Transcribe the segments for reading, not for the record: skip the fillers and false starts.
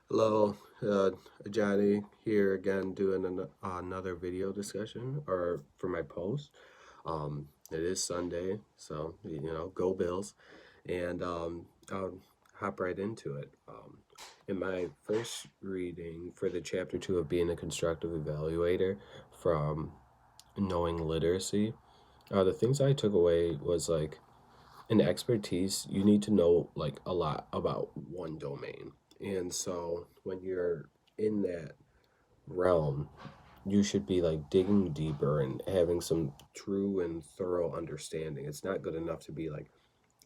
Hello, Johnny here again doing another video discussion or for my post. It is Sunday, so go Bills, and I'll hop right into it. In my first reading for the chapter two of being a constructive evaluator from knowing literacy, the things I took away was like in expertise, you need to know like a lot about one domain. And so when you're in that realm, you should be like digging deeper and having some true and thorough understanding. It's not good enough to be like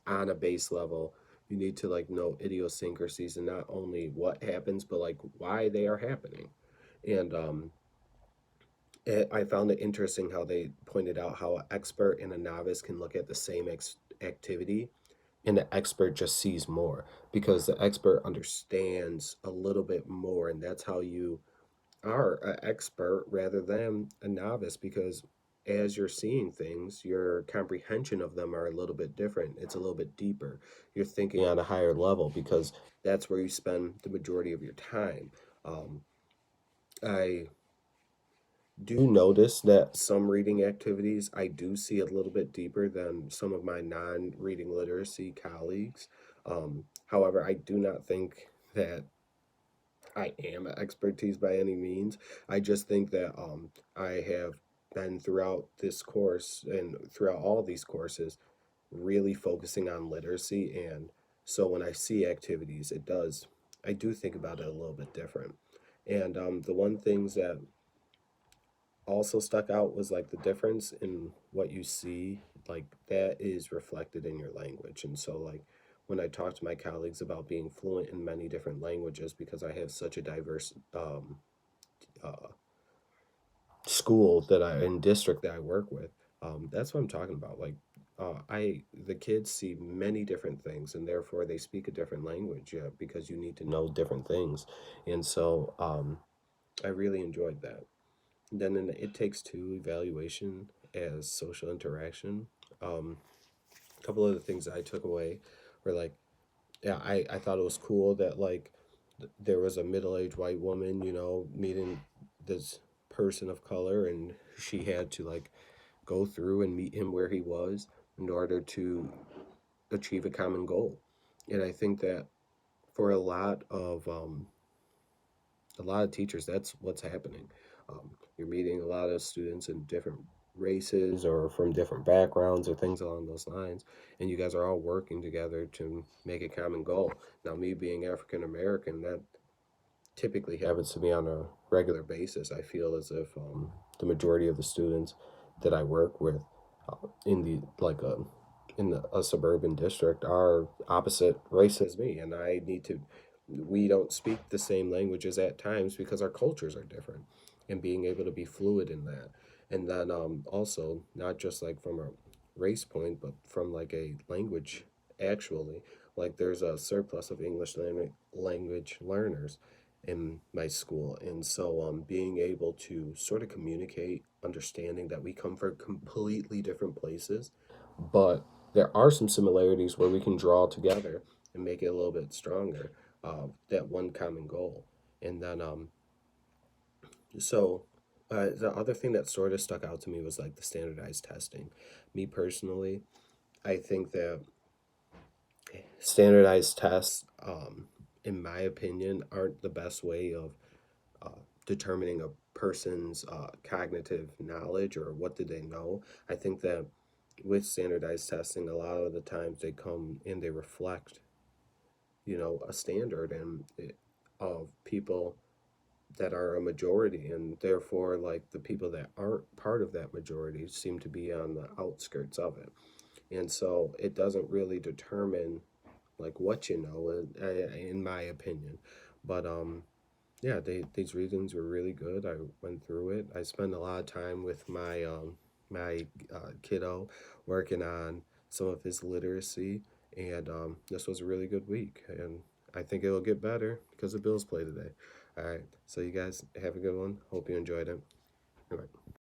on a base level. You need to like know idiosyncrasies and not only what happens, but like why they are happening. And I found it interesting how they pointed out how an expert and a novice can look at the same activity and the expert just sees more because the expert understands a little bit more, and that's how you are an expert rather than a novice, because as you're seeing things, your comprehension of them are a little bit different. It's a little bit deeper. You're thinking on a higher level because that's where you spend the majority of your time. Um, i do notice that some reading activities I do see a little bit deeper than some of my non-reading literacy colleagues. However, I do not think that I am an expertise by any means. I just think that I have been throughout this course and throughout all these courses really focusing on literacy, and so when I see activities, I do think about it a little bit different. And the one things that also stuck out was like the difference in what you see, like that is reflected in your language. And so like when I talk to my colleagues about being fluent in many different languages, because I have such a diverse uh, school that I in district that I work with, that's what I'm talking about. Like I the kids see many different things, and therefore they speak a different language, because you need to know different things. And so I really enjoyed that. Then in the It Takes Two evaluation as social interaction, a couple of the things I took away were like, yeah, I thought it was cool that like there was a middle-aged white woman, meeting this person of color, and she had to like go through and meet him where he was in order to achieve a common goal. And I think that for a lot of teachers, that's what's happening. You're meeting a lot of students in different races or from different backgrounds or things along those lines, and you guys are all working together to make a common goal. Now, me being African American, that typically happens to me on a regular basis. I feel as if the majority of the students that I work with in the like a suburban district are opposite race as me, and I need to. We don't speak the same languages at times because our cultures are different, and being able to be fluid in that, and then also not just like from a race point, but from like a language actually. Like there's a surplus of language learners in my school, and so being able to sort of communicate, understanding that we come from completely different places, but there are some similarities where we can draw together and make it a little bit stronger, that one common goal. And then so the other thing that sort of stuck out to me was like the standardized testing. Me personally, I think that standardized tests, in my opinion, aren't the best way of determining a person's cognitive knowledge or what did they know. I think that with standardized testing, a lot of the times they come and they reflect, a standard of people that are a majority, and therefore like the people that aren't part of that majority seem to be on the outskirts of it. And so it doesn't really determine like what in my opinion. But yeah, these readings were really good. I went through it. I spent a lot of time with my kiddo working on some of his literacy, and this was a really good week. And I think it'll get better because the Bills play today. All right, so you guys have a good one. Hope you enjoyed it. All right.